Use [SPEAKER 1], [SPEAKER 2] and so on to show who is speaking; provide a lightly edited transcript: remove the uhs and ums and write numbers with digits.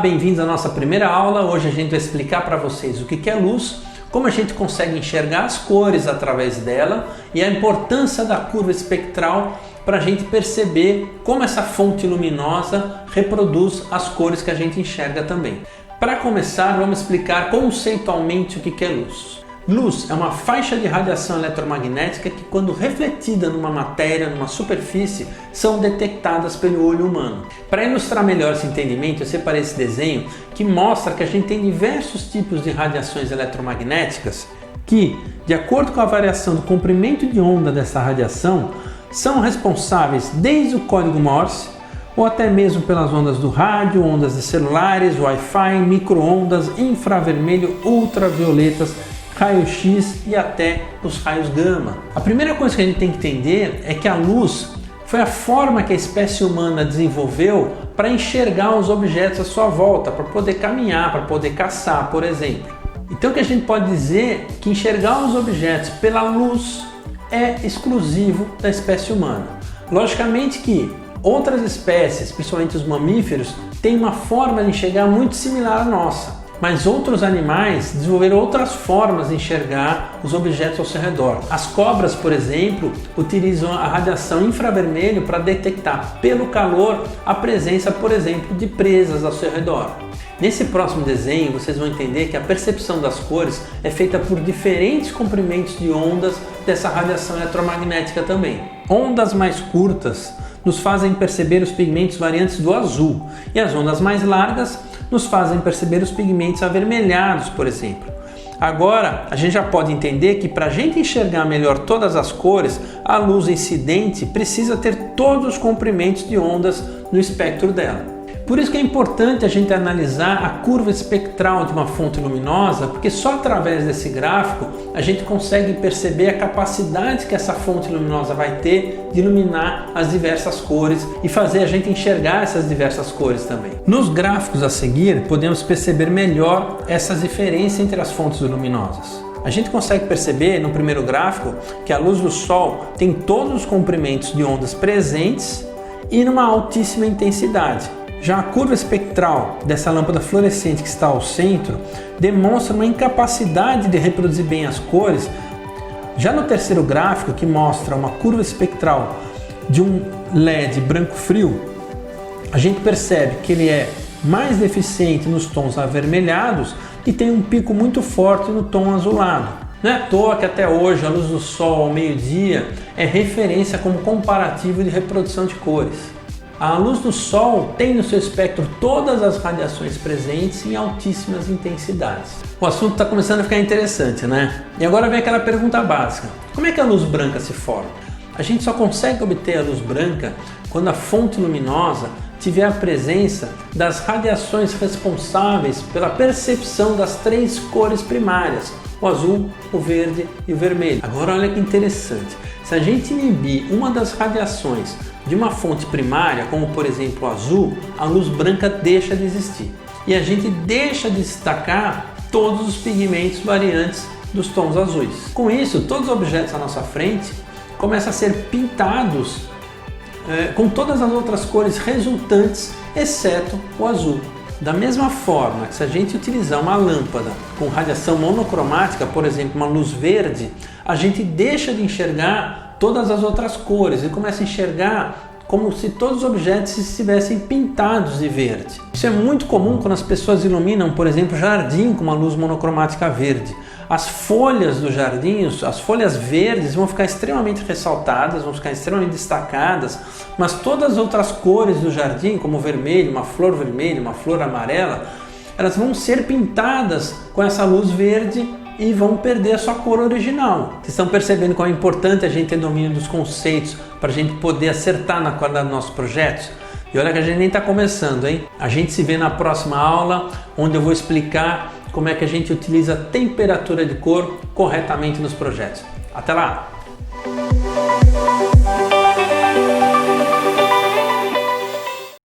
[SPEAKER 1] Olá, bem-vindos à nossa primeira aula. Hoje a gente vai explicar para vocês o que é luz, como a gente consegue enxergar as cores através dela e a importância da curva espectral para a gente perceber como essa fonte luminosa reproduz as cores que a gente enxerga também. Para começar, vamos explicar conceitualmente o que é luz. Luz é uma faixa de radiação eletromagnética que, quando refletida numa matéria, numa superfície, são detectadas pelo olho humano. Para ilustrar melhor esse entendimento, eu separei esse desenho que mostra que a gente tem diversos tipos de radiações eletromagnéticas que, de acordo com a variação do comprimento de onda dessa radiação, são responsáveis desde o código Morse ou até mesmo pelas ondas do rádio, ondas de celulares, Wi-Fi, micro-ondas, infravermelho, ultravioletas, raio-x e até os raios gama. A primeira coisa que a gente tem que entender é que a luz foi a forma que a espécie humana desenvolveu para enxergar os objetos à sua volta, para poder caminhar, para poder caçar, por exemplo. Então o que a gente pode dizer é que enxergar os objetos pela luz é exclusivo da espécie humana. Logicamente que outras espécies, principalmente os mamíferos, têm uma forma de enxergar muito similar à nossa. Mas outros animais desenvolveram outras formas de enxergar os objetos ao seu redor. As cobras, por exemplo, utilizam a radiação infravermelho para detectar pelo calor a presença, por exemplo, de presas ao seu redor. Nesse próximo desenho, vocês vão entender que a percepção das cores é feita por diferentes comprimentos de ondas dessa radiação eletromagnética também. Ondas mais curtas nos fazem perceber os pigmentos variantes do azul e as ondas mais largas nos fazem perceber os pigmentos avermelhados, por exemplo. Agora, a gente já pode entender que para a gente enxergar melhor todas as cores, a luz incidente precisa ter todos os comprimentos de ondas no espectro dela. Por isso que é importante a gente analisar a curva espectral de uma fonte luminosa, porque só através desse gráfico a gente consegue perceber a capacidade que essa fonte luminosa vai ter de iluminar as diversas cores e fazer a gente enxergar essas diversas cores também. Nos gráficos a seguir, podemos perceber melhor essas diferenças entre as fontes luminosas. A gente consegue perceber no primeiro gráfico que a luz do Sol tem todos os comprimentos de ondas presentes e numa altíssima intensidade. Já a curva espectral dessa lâmpada fluorescente que está ao centro demonstra uma incapacidade de reproduzir bem as cores. Já no terceiro gráfico, que mostra uma curva espectral de um LED branco frio, a gente percebe que ele é mais deficiente nos tons avermelhados e tem um pico muito forte no tom azulado. Não é à toa que até hoje a luz do Sol ao meio-dia é referência como comparativo de reprodução de cores. A luz do Sol tem no seu espectro todas as radiações presentes em altíssimas intensidades. O assunto está começando a ficar interessante, né? E agora vem aquela pergunta básica: como é que a luz branca se forma? A gente só consegue obter a luz branca quando a fonte luminosa tiver a presença das radiações responsáveis pela percepção das três cores primárias: o azul, o verde e o vermelho. Agora olha que interessante, se a gente inibir uma das radiações de uma fonte primária, como por exemplo o azul, a luz branca deixa de existir. E a gente deixa de destacar todos os pigmentos variantes dos tons azuis. Com isso, todos os objetos à nossa frente começam a ser pintados com todas as outras cores resultantes, exceto o azul. Da mesma forma que se a gente utilizar uma lâmpada com radiação monocromática, por exemplo, uma luz verde, a gente deixa de enxergar todas as outras cores e começa a enxergar como se todos os objetos estivessem pintados de verde. Isso é muito comum quando as pessoas iluminam, por exemplo, jardim com uma luz monocromática verde. As folhas do jardim, as folhas verdes vão ficar extremamente ressaltadas, vão ficar extremamente destacadas, mas todas as outras cores do jardim, como o vermelho, uma flor vermelha, uma flor amarela, elas vão ser pintadas com essa luz verde e vão perder a sua cor original. Vocês estão percebendo como é importante a gente ter domínio dos conceitos para a gente poder acertar na qualidade dos nossos projetos? E olha que a gente nem está começando, hein? A gente se vê na próxima aula, onde eu vou explicar como é que a gente utiliza a temperatura de cor corretamente nos projetos. Até lá!